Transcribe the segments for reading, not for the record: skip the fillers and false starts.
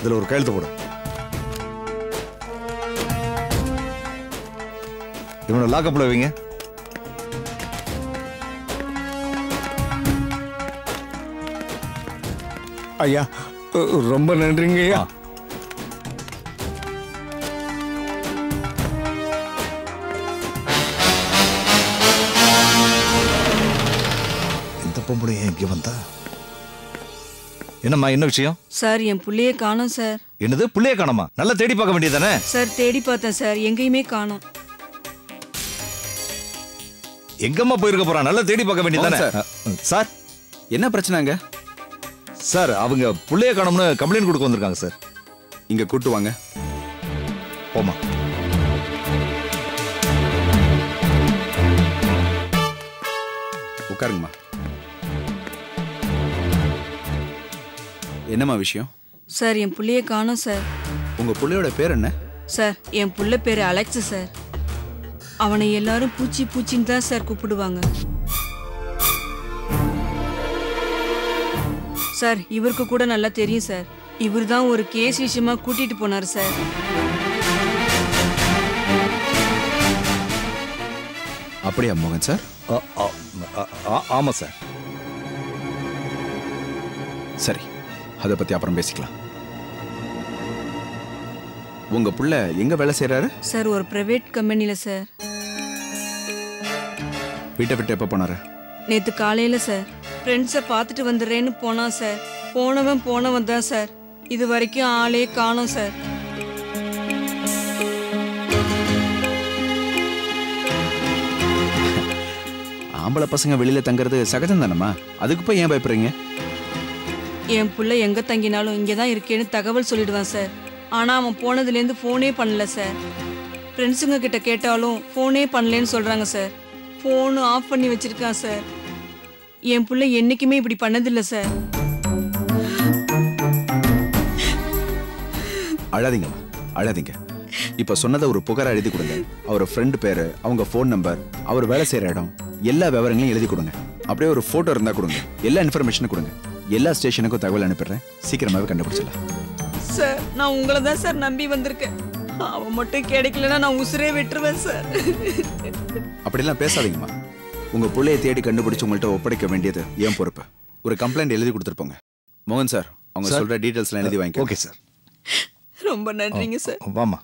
இதுல ஒரு கையெழுத்து போடு. இவனை லாக்கப்ல வைங்க. ஐயா ரொம்ப நன்றிங்க ஐயா. இந்த பொம்பளை ஏன் இங்க வந்தா? என்னம்மா, என்ன விஷயம்? சார், என் புள்ளைய காணோம் சார். என்னது, புள்ளைய காணோமா? நல்லா தேடி பார்க்க வேண்டியதானே? சார், தேடி பார்த்தேன் சார், எங்கேயுமே காணோம். எங்கம்மா போயிருக்க போறான்? நல்லா தேடி பார்க்க வேண்டியதானே? சார், என்ன பிரச்சனைங்க? சார், அவங்க புள்ளைய காணோம்னு கம்ப்ளைண்ட் கொடுக்க வந்திருக்காங்க சார். இங்க கூட்டு வாங்க. போமா. உட்காருங்கம்மா. என்னம்மா விஷயம்? சார், என் புள்ளைய காணோம் சார். உங்க புள்ளையோட பேர் என்ன? சார், என் புள்ள பேரு அலெக்ஸ் சார். அவனை எல்லாரும் பூச்சி பூச்சின்னு தான் சார் கூப்பிடுவாங்க. சார், இவருக்கு கூட நல்லா தெரியும் சார். இவர் தான் ஒரு கேஸ் விஷயமா கூட்டிட்டு போனார் சார். அப்படியா மோகன் சார்? ஆமா சார். சரி, அதை பத்தி அப்புறம் பேசிக்கலாம். உங்க புள்ள எங்க வேலை செய்யறாரு? சார், ஒரு பிரைவேட் கம்பெனில சார். வீட்டை விட்டு எப்ப போனாரு? நேத்து காலையில சார். ஃப்ரெண்ட்ஸை பார்த்துட்டு வந்துடுறேன்னு போனான் சார். போனவன் தான் சார். இது வரைக்கும் ஆளே காணோம் சார். ஆம்பளை பசங்க வெளியில தங்குறது சகஜம் தானம்மா, அதுக்கு போய் ஏன் பயப்படுறீங்க? என் புள்ள எங்க தங்கினாலும் இங்கதான் இருக்கேன்னு தகவல் சொல்லிடுவான் சார். ஆனா அவன் போனதுலேருந்து ஃபோனே பண்ணல சார். ஃப்ரெண்ட்ஸுங்க கிட்ட கேட்டாலும் ஃபோனே பண்ணலன்னு சொல்றாங்க சார். ஃபோனு ஆஃப் பண்ணி வச்சிருக்கான் சார். என் புள்ள என்னைக்குமே இப்படி பண்ணதில்லை சார். அழாதீங்கம்மா, அழாதீங்க. இப்ப சொன்னதை ஒரு புகார் எழுதி கொடுங்க. அவர் ஃப்ரெண்டு பேரு, அவங்க ஃபோன் நம்பர், அவர் வேலை செய்யற இடம், எல்லா விவரங்களையும் எழுதி கொடுங்க. அப்படியே ஒரு போட்டோ இருந்தா கொடுங்க. எல்லா இன்ஃபர்மேஷனும் கொடுங்க. எல்லா ஸ்டேஷனுக்கும் தகவல் அனுப்பிடுறேன். சீக்கிரமாவே கண்டுபிடிச்சிடலாம். சார், நான் உங்களை தான் சார் நம்பி வந்திருக்கேன். அவன் மட்டும் கிடைக்கலன்னா நான் உசுரே விட்டுருவேன் சார். அப்படிலாம் பேசாதீங்கம்மா. உங்க பிள்ளையை தேடி கண்டுபிடிச்சு உங்கள்கிட்ட ஒப்படைக்க வேண்டியது என் பொறுப்பு. ஒரு கம்ப்ளைண்ட் எழுதி கொடுத்துருப்போங்க. மோகன் சார், அவங்க சொல்ற டீடைல்ஸ்லாம் எழுதி வாங்கி. Okay sir. ரொம்ப நன்றிங்க சார். வாமா.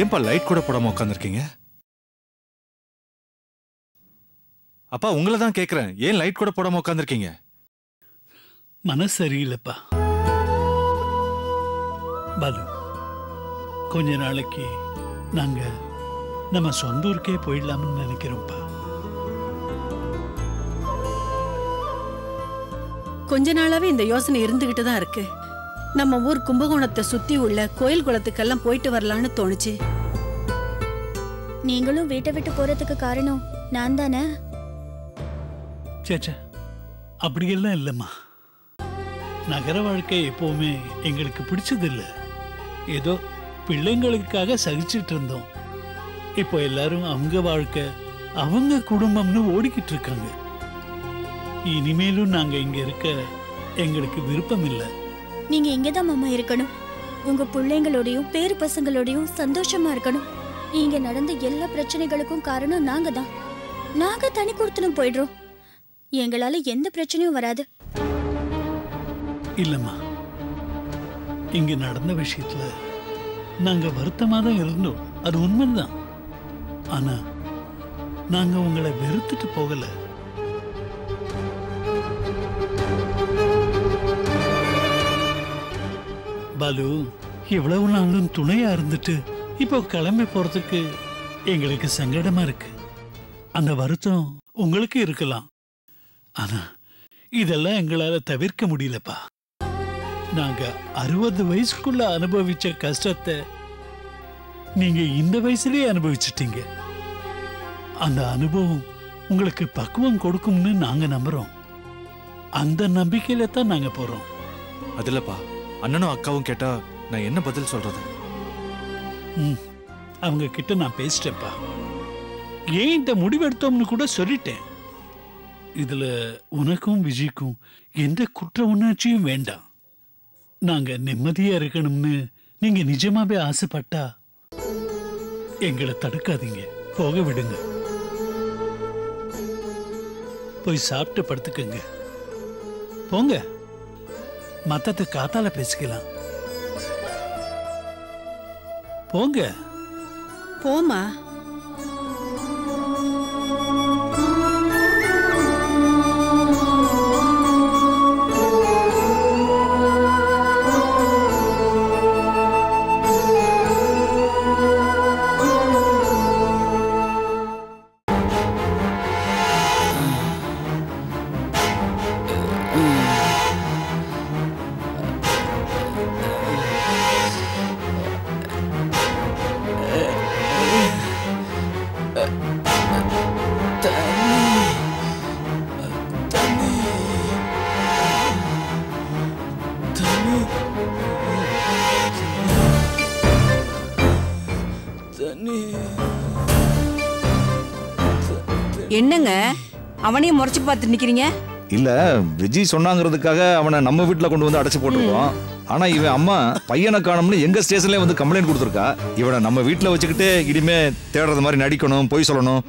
ஏன்பா லைட் கூட போடாம உட்காந்துருக்கீங்க? அப்பா, உங்களை தான் கேக்குறேன், ஏன் லைட் கூட போடாம உட்காந்துருக்கீங்க? மனசு சரியில்லைப்பா. பாலு, கொஞ்ச நாளைக்கு நாங்க நம்ம சொந்த ஊருக்கே போயிடலாம்னு நினைக்கிறோம்ப்பா. கொஞ்ச நாளாவே இந்த யோசனை இருந்துகிட்டு தான் இருக்கு. நம்ம ஊர் கும்பகோணத்தை சுத்தி உள்ள கோயில் குளத்துக்கெல்லாம் போயிட்டு வரலான்னு தோணுச்சு. நீங்களும் வீட்டை விட்டு போறதுக்கு காரணம் நான் தானே? சேச்சா, அப்படியெல்லாம் இல்லைம்மா. நகர வாழ்க்கை எப்பவுமே எங்களுக்கு பிடிச்சதில்ல. ஏதோ பிள்ளைங்களுக்காக சகிச்சுட்டு இருந்தோம். இப்போ எல்லாரும் அவங்க வாழ்க்கை, அவங்க குடும்பம்னு ஓடிக்கிட்டு இருக்காங்க. இனிமேலும் நாங்க இங்க இருக்க எங்களுக்கு விருப்பம் இல்லை. நீங்க இங்கதான் மாமா இருக்கணும். உங்க பிள்ளைங்களோடையும் பேரு பசங்களோடையும் சந்தோஷமா இருக்கணும். இங்க நடந்த எல்லா பிரச்சனைகளுக்கும் காரணம் நாங்க தான். நாங்க தனி கொடுத்துனும் போயிடுறோம். எங்களால எந்த பிரச்சனையும் வராது. இல்லம்மா, இங்க நடந்த விஷயத்துல நாங்க வருத்தமா தான் இருந்தோம், அது உண்மைதான். ஆனா நாங்க உங்களை வெறுத்துட்டு போகல. பாலு, இவ்வளவு நாளும் துணையா இருந்துட்டு இப்போ கிளம்பி போறதுக்கு எங்களுக்கு சங்கடமா இருக்கு. அந்த வருத்தம் உங்களுக்கு இருக்கலாம். ஆனா இதெல்லாம் எங்களால தவிர்க்க முடியலப்பா. நாங்க 60 வயசுக்குள்ள அனுபவிச்ச கஷ்டத்தை நீங்க இந்த வயசுலயே அனுபவிச்சிட்டீங்க. அந்த அனுபவம் உங்களுக்கு பக்குவம் கொடுக்கும்னு நாங்க நம்புறோம். அந்த நம்பிக்கையில தான் நாங்க போறோம். அதுலப்பா அண்ணனும் அக்காவும் கேட்டா நான் என்ன பதில் சொல்றது? அவங்க கிட்ட நான் பேசிட்டேன்ப்பா. ஏன் இந்த முடிவெடுத்தோம்னு கூட சொல்லிட்டேன். இதுல உனக்கும் விஜய்க்கும் எந்த குற்ற உணர்ச்சியும் வேண்டாம். நாங்க நிம்மதியா இருக்கணும்னு நீங்க நிஜமாவே ஆசைப்பட்டா எங்களை தடுக்காதீங்க, போக விடுங்க. போய் சாப்பிட்டு படுத்துக்கங்க, போங்க. மத்தத்தை காத்தால பேசிக்கலாம், போங்க. போமா. என்னங்க அவனையும் முறைச்சு பார்த்து நிக்கிறீங்க? இல்ல விஜய் சொன்னாங்கிறதுக்காக அவனை நம்ம வீட்டுல கொண்டு வந்து அடைச்சு போட்டுருக்கோம். ஆனா இவன் அம்மா பையனை காணும்னு எங்க ஸ்டேஷன்ல வந்து கம்ப்ளைண்ட் கொடுத்துருக்கா. இவனை நம்ம வீட்டுல வச்சுக்கிட்டு இனிமே தேடுறது மாதிரி நடிக்கணும், பொய் சொல்லணும்.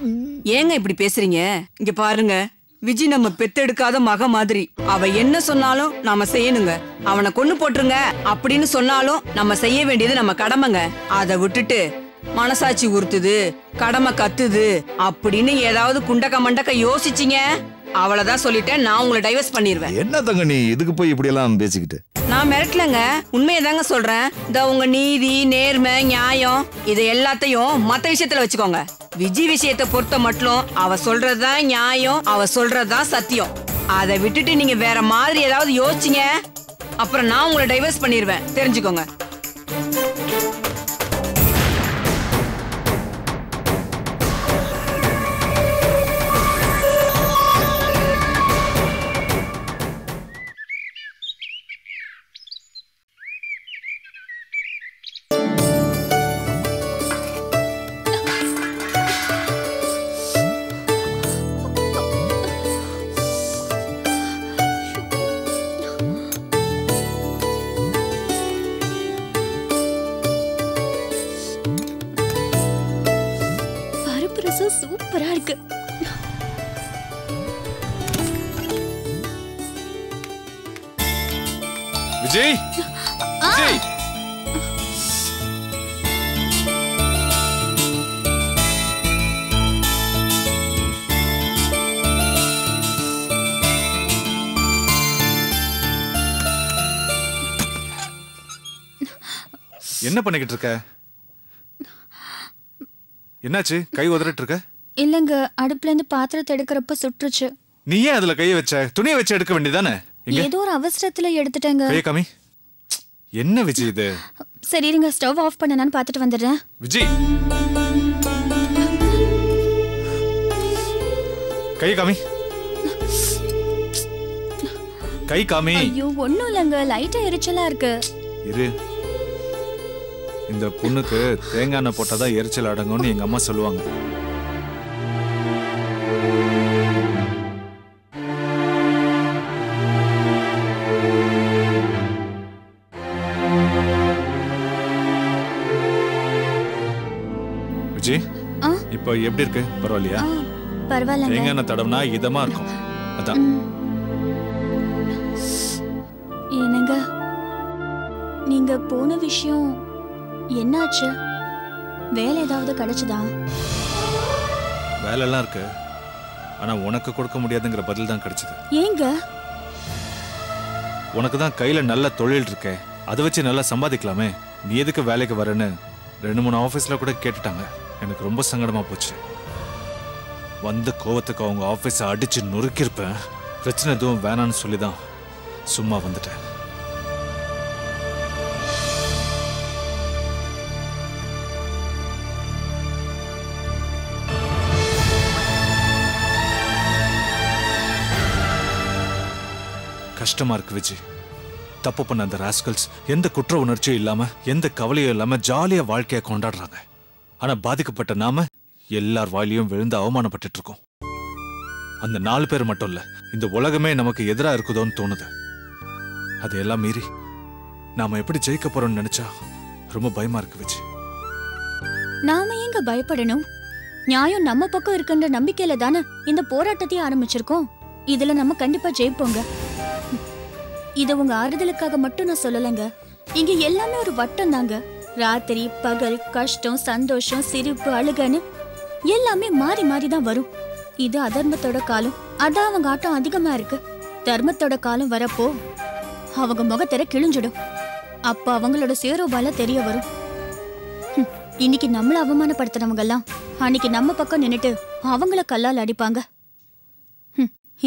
ஏங்க இப்படி பேசுறீங்க? இங்க பாருங்க, விஜய் நம்ம பெத்தெடுக்காத மக மாதிரி. அவ என்ன சொன்னாலும் நாம செய்யணுங்க. அவனை கொன்னு போட்டுருங்க அப்படின்னு சொன்னாலும் நம்ம செய்ய வேண்டியது நம்ம கடமைங்க. அதை விட்டுட்டு மனசாட்சி உறுத்துது, கடமை கத்துது அப்படின்னு ஏதாவது குண்டக்க மண்டக்க யோசிச்சீங்க, அவ்வளவுதான் சொல்லிட்டேன். நான் உங்களை டைவர்ஸ் பண்ணிடுவேன். என்ன தங்க நீ இதுக்கு போய் இப்படி எல்லாம் பேசிக்கிட்டு? நான் மிரட்டலங்க, உண்மையை தாங்க சொல்றேன். இந்த உங்க நீதி, நேர்மை, நியாயம் இது எல்லாத்தையும் மத்த விஷயத்துல வச்சுக்கோங்க. விஜய் விஷயத்தை பொறுத்த மட்டும் அவ சொல்றதுதான் நியாயம், அவ சொல்றதுதான் சத்தியம். அதை விட்டுட்டு நீங்க வேற மாதிரி ஏதாவது யோசிச்சீங்க, அப்புறம் நான் உங்களை டைவர்ஸ் பண்ணிடுவேன், தெரிஞ்சுக்கோங்க. சூப்பரா இருக்கு. விஜய், விஜய், என்ன பண்ணிக்கிட்டு இருக்க? என்னாச்சு? கை உதறிட்டு இருக்க? இல்லங்க, அடுப்புல இருந்து பாத்திரத்தை எடுக்கிறப்ப சுற்றுச்சு. நீ ஏன் அதுல கையை வச்ச? துணியை வச்சு எடுக்க வேண்டியதானே? ஏதோ ஒரு அவசரத்துல எடுத்துட்டேங்க. கையை காமி. என்ன விஜய் இது? சரி இருங்க, ஸ்டவ் ஆஃப் பண்ணனான்னு பார்த்துட்டு வந்துடுறேன். விஜய், கை காமி. கை காமி. ஐயோ ஒண்ணும் இல்லங்க, லைட்டா எரிச்சலா இருக்கு. இரு, இந்த பொண்ணுக்கு தேங்காய் எண்ணெய் போட்டாதான் எரிச்சல் அடங்கும்னு எங்க அம்மா சொல்லுவாங்க. விஜய், இப்போ எப்படி இருக்கு? பரவாயில்லையா? பரவாயில்ல. தேங்காய் எண்ணெய் தடவுனா இதமா இருக்கும், அதான். என்னங்க, நீங்க போன விஷயம் என்னாச்சு? வேலை ஏதாவது கிடைச்சதா? வேலைலாம் இருக்கு, ஆனா உனக்கு கொடுக்க முடியாதுங்கிற பதில் தான் கிடைச்சது. ஏங்க? உனக்கு தான் கையில நல்ல தொழில் இருக்கே, அதை வச்சு நல்லா சம்பாதிக்கலாமே. நீ எதுக்கு வேலைக்கு வரேன்னு 2-3 ஆபீஸ்ல கூட கேட்டுட்டாங்க. எனக்கு ரொம்ப சங்கடமா போச்சு. வந்த கோவத்துக்கு அவங்க ஆபீஸை அடிச்சு நொறுக்கியிருப்பேன். பிரச்சனை எதுவும் வேணான்னு சொல்லிதான் சும்மா வந்துட்டேன். கஷ்டமா இருக்கு விஜய். தப்பு பண்ண அந்த ராஸ்கல்ஸ் எந்த குற்ற உணர்ச்சியும் இல்லாம எந்த கவலையும் இல்லாம ஜாலியா வாழ்க்கைய கொண்டாடுறாங்க. ஆனா பாதிக்கப்பட்ட நாம எல்லார் வாயிலையும் விழுந்து அவமானப்பட்டு இருக்கோம். அந்த 4 பேர் மட்டும் இல்ல, இந்த உலகமே நமக்கு எதிரா இருக்குதோன்னு தோணுது. அதையெல்லாம் மீறி நாம எப்படி ஜெயிக்க போறோம்னு நினைச்சா ரொம்ப பயமா இருக்கு விஜய். நாம எங்க பயப்படணும்? நியாயம் நம்ம பக்கம் இருக்குன்ற நம்பிக்கையில தானே இந்த போராட்டத்தையே ஆரம்பிச்சிருக்கோம். இதுல நம்ம கண்டிப்பா ஜெயிப்போங்க. இத உங்க ஆறுதலுக்காக மட்டும் நான் சொல்லலைங்க. இங்க எல்லாமே ஒரு வட்டம் தாங்க. ராத்திரி பகல், கஷ்டம், சந்தோஷம், சிரிப்பு, அழுகன்னு எல்லாமே மாறி மாறி தான் வரும். இது அதர்மத்தோட காலம். அதான் அவங்க ஆட்டம் அதிகமா இருக்கு. தர்மத்தோட காலம் வரப்போ அவங்க முகத்திர கிழிஞ்சிடும். அப்ப அவங்களோட சேரோபால தெரிய வரும். இன்னைக்கு நம்மள அவமானப்படுத்துறவங்க எல்லாம் அன்னைக்கு நம்ம பக்கம் நின்னுட்டு அவங்கள கல்லால் அடிப்பாங்க.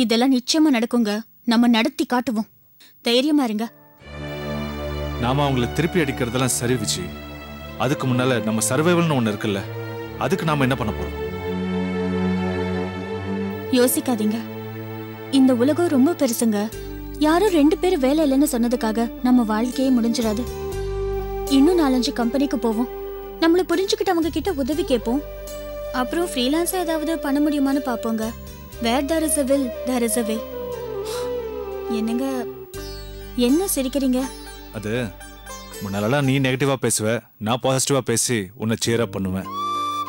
இதெல்லாம் நிச்சயமா நடக்குங்க. நம்ம நடத்தி காட்டுவோம். தைரியமா இருங்க. நாம அவங்கள திருப்பி அடிக்கிறதெல்லாம் சரி விஜய். அதுக்கு முன்னால நம்ம சர்வைவல்னு ஒண்ணு இருக்குல்ல, அதுக்கு நாம என்ன பண்ண போறோம்? யோசிக்காதீங்க. இந்த உலகம் ரொம்ப பெருசுங்க. யாரும் 2 பேர் வேலை இல்லைன்னு சொன்னதுக்காக நம்ம வாழ்க்கையே முடிஞ்சிடாது. இன்னும் 4-5 கம்பெனிக்கு போவோம். நம்மள புரிஞ்சுக்கிட்டவங்க கிட்ட உதவி கேட்போம். அப்புறம் ஃப்ரீலான்ஸா ஏதாவது பண்ண முடியுமான்னு பாப்போங்க. Where there is a will, there is a way. என்னங்க என்ன சிரிக்கிறீங்க? அது முன்னாலலாம் நீ நெகட்டிவா பேசுவ, நான் பாசிட்டிவா பேசி உன்னை சேர் அப் பண்ணுவேன்.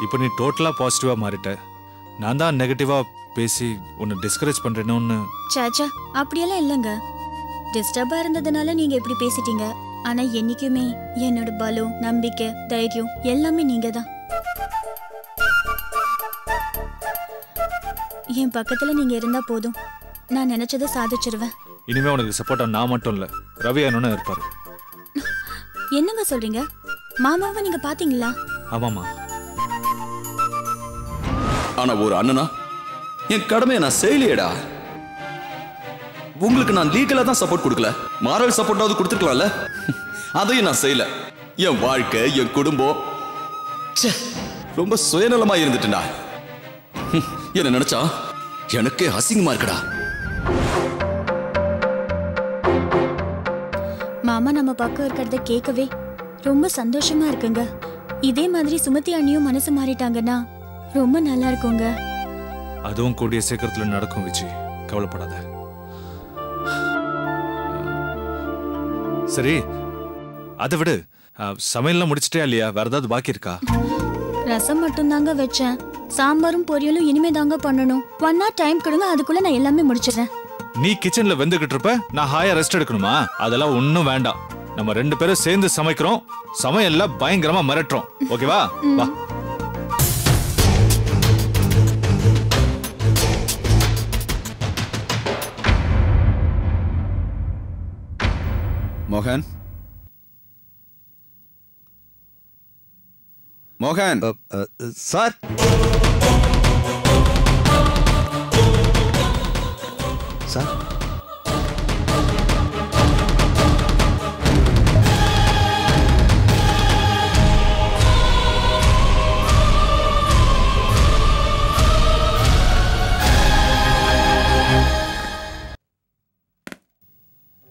இப்போ நீ டோட்டலா பாசிட்டிவா மாறிட்ட. நான் தான் நெகட்டிவா பேசி உன்னை டிஸ்கரேஜ் பண்றேன்னு. சாச்சா, அப்படியெல்லாம் இல்லைங்க. டிஸ்டர்பா இருந்ததுனால நீங்க இப்படி பேசிட்டீங்க. ஆனா என்னைக்குமே என்னோட பலம், நம்பிக்கை, தைரியம் எல்லாமே நீங்க தான். என் பக்கத்துல நீங்க இருந்தா போதும், நான் நினைச்சதை சாதிச்சிருவேன். இனிமே உனக்கு சப்போர்ட்டா நான் மட்டும் இல்ல, ரவி அண்ணனும் இருப்பாரு. என்னங்க சொல்றீங்க? மாமாவை நீங்க பாத்தீங்களா? ஆமாமா. ஆனா ஒரு அண்ணனா என் கடமையை நான் செய்யலையேடா. உங்களுக்கு நான் லீகலா தான் சப்போர்ட் கொடுக்கல, மாரல் சப்போர்ட்டாவது கொடுத்துருக்கலாம்ல. அதையும் நான் செய்யல. என் வாழ்க்கை, என் குடும்பம் ரொம்ப சுயநலமா இருந்துட்டா. என்ன நினைச்சா எனக்கே அசிங்கமா இருக்குடா. மாமா நம்ம பக்கம் இருக்கிறத கேட்கவே ரொம்ப சந்தோஷமா இருக்குங்க. இதே மாதிரி சுமதி அண்ணியும் மனசு மாறிட்டாங்கன்னா ரொம்ப நல்லா இருக்குங்க. அதுவும் கூடிய சீக்கிரத்துல நடக்கும் விஜய், கவலைப்படாத. சரி, அதை விடு. சமையல்லாம் முடிச்சிட்டே இல்லையா? வேற ஏதாவது பாக்கி இருக்கா? ரசம் மட்டும் தாங்க வச்சேன். சாம்பாரும் பொரியலும் இனிமே தாங்க பண்ணணும். 1 hour டைம் கொடுங்க, அதுக்குள்ள நான் எல்லாமே முடிச்சிடுறேன். நீ கிச்சன்ல வெந்துகிட்டு இருப்ப, நான் ஹாயா ரெஸ்ட் எடுக்கணுமா? அதெல்லாம் ஒண்ணும் வேண்டாம். நம்ம 2 பேரும் சேர்ந்து சமைக்கிறோம். சமையல்ல பயங்கரமா மிரட்டுறோம். ஓகேவா? வா. மோகன், மோகன். சார், சார்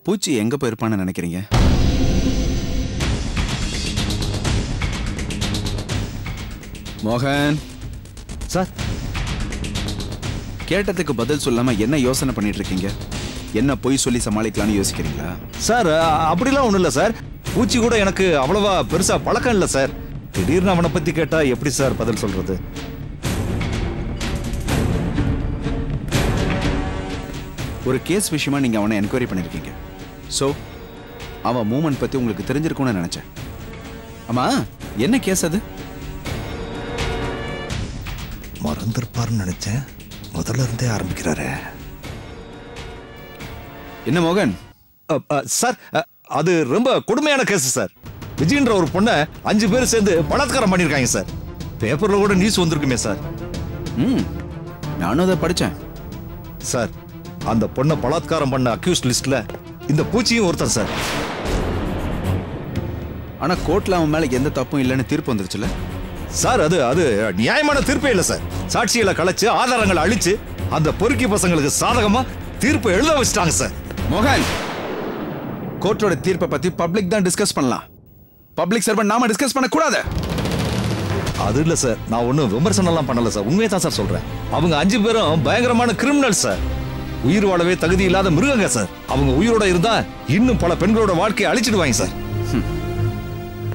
பூச்சி எங்க போயிருப்பான்னு நினைக்கிறீங்க? மோகன் சார், கேட்டதுக்கு பதில் சொல்லாம என்ன யோசனை பண்ணிட்டு இருக்கீங்க? என்ன பொய் சொல்லி சமாளிக்கலாம்னு யோசிக்கிறீங்களா? சார், அப்படிலாம் ஒண்ணும் இல்ல சார். பூச்சி கூட எனக்கு அவ்வளவா பெருசா பழக்கம் இல்ல சார். திடீர்னு அவனை பத்தி கேட்டா எப்படி சார் பதில் சொல்றது? ஒரு கேஸ் விஷயமா நீங்க அவனை என்கொயரி பண்ணிருக்கீங்க. சோ அவன் மூமெண்ட் பத்தி உங்களுக்கு தெரிஞ்சிருக்கும்னு நினைச்சேன். ஆமா, என்ன கேஸ் அது? மறந்துருப்பாருன்னு நினைச்சேன். முதல்ல இருந்தே ஆரம்பிக்கிறாரு. என்ன மோகன்? சார், அது ரொம்ப கொடுமையான கேஸ் சார். விஜயன்ற ஒரு பொண்ணை 5 பேர் சேர்ந்து பலாத்காரம் பண்ணிருக்காங்க சார். பேப்பர்ல கூட நியூஸ் வந்திருக்குமே சார். நானும் அதை படிச்சேன் சார். அந்த பொண்ணை பலாத்காரம் பண்ண அக்யூஸ்ட் லிஸ்ட்ல இந்த பூச்சியும் ஒருத்தர் சார். ஆனா கோர்ட்ல அவன் மேல எந்த தப்பும் இல்லைன்னு தீர்ப்பு வந்துருச்சுல சார். அது நியாயமான தீர்ப்பே இல்லை சார். சாட்சிகளை கலைச்சு ஆதாரங்களை அழிச்சு அந்த பொறுக்கி பசங்களுக்கு சாதகமா தீர்ப்பு எழுத வச்சிட்டாங்க சார். மோகன், கோர்ட்டோட தீர்ப்பை பத்தி பப்ளிக் தான் டிஸ்கஸ் பண்ணலாம். பப்ளிக் சர்வன்ட் நாம டிஸ்கஸ் பண்ண கூடாது. அது இல்ல சார், நான் ஒன்றும் விமர்சனம்லாம் பண்ணல சார், உண்மையை தான் சார் சொல்றேன். அவங்க 5 பேரும் பயங்கரமான கிரிமினல் சார், உயிர் வாழவே தகுதி இல்லாத மிருகங்க சார். அவங்க உயிரோட இருந்தா இன்னும் பல பெண்களோட வாழ்க்கையை அழிச்சிடுவாங்க சார்.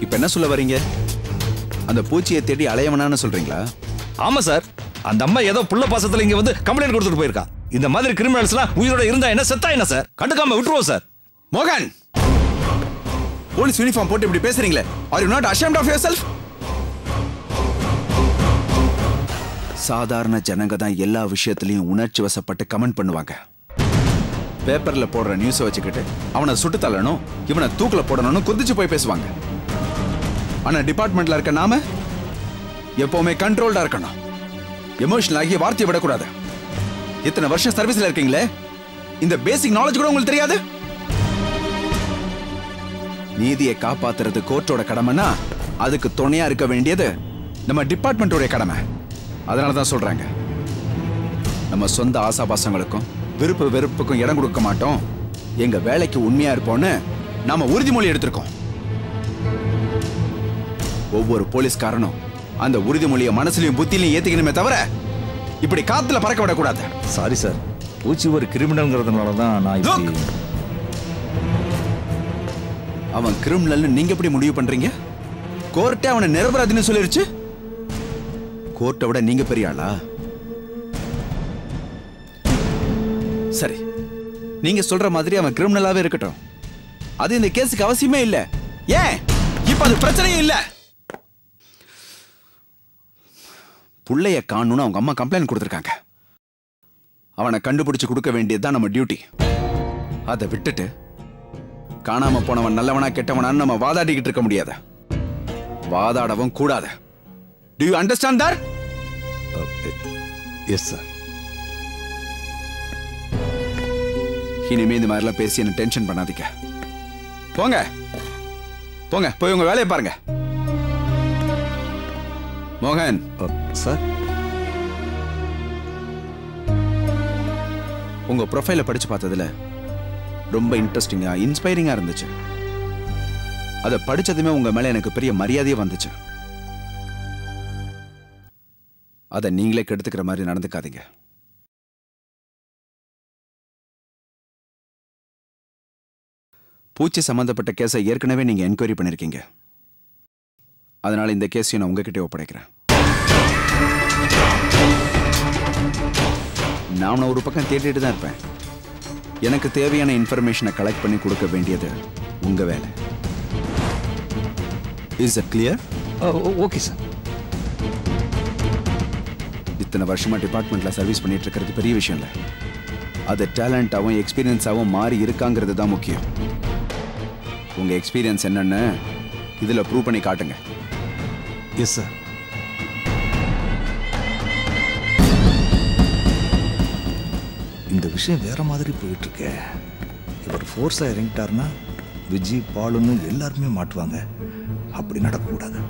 இப்ப என்ன சொல்ல வரீங்க? அந்த பூச்சியை தேடி அலையவனான்னு சொல்றீங்களா? ஆமா சார், அந்த அம்மா ஏதோ புள்ள பாசத்துல இங்க வந்து கம்ப்ளைண்ட் கொடுத்துட்டு போயிருக்கா. இந்த மாதிரி கிரிமினல்ஸ்லாம் உயிரோட இருந்தா என்ன, செத்தா என்ன சார்? கண்டுக்காம விட்டுருவோம் சார். மோகன், போலீஸ் யூனிஃபார்ம் போட்டு இப்படி பேசுறீங்களே, are you not ashamed of yourself? சாதாரண ஜனங்க தான் எல்லா விஷயத்திலையும் உணர்ச்சி வசப்பட்டு கமெண்ட் பண்ணுவாங்க. பேப்பர்ல போடுற நியூஸை வச்சுக்கிட்டு அவனை சுட்டு தள்ளணும், இவனை தூக்குல போடணும்னு குதிச்சு போய் பேசுவாங்க. ஆனா டிபார்ட்மெண்ட்ல இருக்க நாம எப்பவுமே கண்ட்ரோல்டா இருக்கணும். எமோஷனல் ஆகி வார்த்தையை விடக்கூடாது. இத்தனை வருஷம் சர்வீஸ்ல இருக்கீங்களே, இந்த பேசிக் நாலேஜ் கூட உங்களுக்கு தெரியாது? நீதியை காப்பாத்துறது கோர்ட்டோட கடமைனா அதுக்கு துணையா இருக்க வேண்டியது நம்ம டிபார்ட்மெண்டோட கடமை. அதனாலதான் சொல்றாங்க, நம்ம சொந்த ஆசாபாசங்களுக்கும் விருப்பு வெறுப்புக்கும் இடம் கொடுக்க மாட்டோம், எங்க வேலைக்கு உண்மையா இருப்போம்னு நாம உறுதிமொழி எடுத்திருக்கோம். ஒவ்வொரு போலீஸ்காரனும் அந்த உறுதிமொழியை மனசுலயும் புத்திலையும் ஏத்திக்கணுமே தவிர இப்படி காத்துல பறக்க விடக்கூடாது. சாரி சார், பூச்சி ஒரு கிரிமினல்ங்கிறதுனால தான் நான் இப்படி... அவன் கிரிமினல்னு நீங்க எப்படி முடிவு பண்றீங்க? கோர்ட்டே அவனை நிரபராதின்னு சொல்லிருச்சு. கோர்ட்டை விட நீங்க பெரிய ஆளா? சரி, நீங்க சொல்ற மாதிரி அவன் கிரிமினலாவே இருக்கட்டும், அது இந்த கேஸுக்கு அவசியமே இல்ல. ஏன் இப்ப அது பிரச்சனையே இல்ல. புள்ளைய காணணும்னு அவங்க அம்மா கம்ப்ளைண்ட் கொடுத்திருக்காங்க. அவனை கண்டுபிடிச்சு கொடுக்க வேண்டியதுதான் நம்ம டியூட்டி. அதை விட்டுட்டு காணாம போனவன் நல்லவனா கெட்டவனான்னு நம்ம வாதாடிக்கிட்டு இருக்க முடியாது, வாதாடவும் கூடாது. Do you understand that? Yes sir. இனிமே இந்த மாதிரிலாம் பேசி என்ன டென்ஷன் பண்ணாதீங்க. போங்க போங்க, போய் உங்க வேலையை பாருங்க. மோகன் சார், உங்க ப்ரொஃபைல படிச்சு பார்த்ததுல ரொம்ப இன்ட்ரெஸ்டிங்கா இன்ஸ்பைரிங்கா இருந்துச்சு. அதை படிச்சதுமே உங்க மேல எனக்கு பெரிய மரியாதையே வந்துச்சு. அதை நீங்களே கெடுத்துக்கிற மாதிரி நடந்துக்காதீங்க. பூச்சி சம்பந்தப்பட்ட கேஸை ஏற்கனவே நீங்க என்கொயரி பண்ணிருக்கீங்க. அதனால இந்த கேஸையும் நான் உங்ககிட்ட ஒப்படைக்கிறேன். நான் ஒரு பக்கம் தேடிட்டு தான் இருப்பேன். எனக்கு தேவையான இன்ஃபர்மேஷனை கலெக்ட் பண்ணி கொடுக்க வேண்டியது உங்க வேலை. Is it clear? Okay sir. இத்தனை வருஷமா டிபார்ட்மெண்ட்ல சர்வீஸ் பண்ணிட்டு இருக்கிறது பெரிய விஷயம் இல்லை. அது டேலண்டாவும் எக்ஸ்பீரியன்ஸாவும் மாறி இருக்காங்கிறது தான் முக்கியம். உங்க எக்ஸ்பீரியன்ஸ் என்னன்னு இதுல ப்ரூவ் பண்ணி காட்டுங்க. Yes sir. இந்த விஷயம் வேற மாதிரி போயிட்டு இருக்கு. இவர் ஃபோர்ஸா இறங்கிட்டாருன்னா விஜி பாலுன்னு எல்லாருமே மாட்டுவாங்க. அப்படி நடக்கக்கூடாது.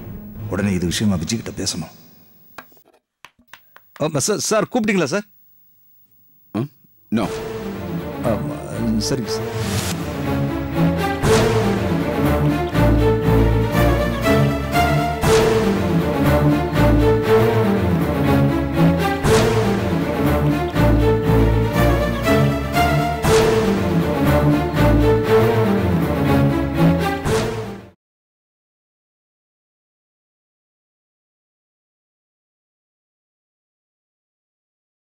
உடனே இது விஷயமா விஜய் கிட்ட பேசணும். சார் சார் கூப்பிட்டீங்களா சார்? நோ. சரிங்க சார்.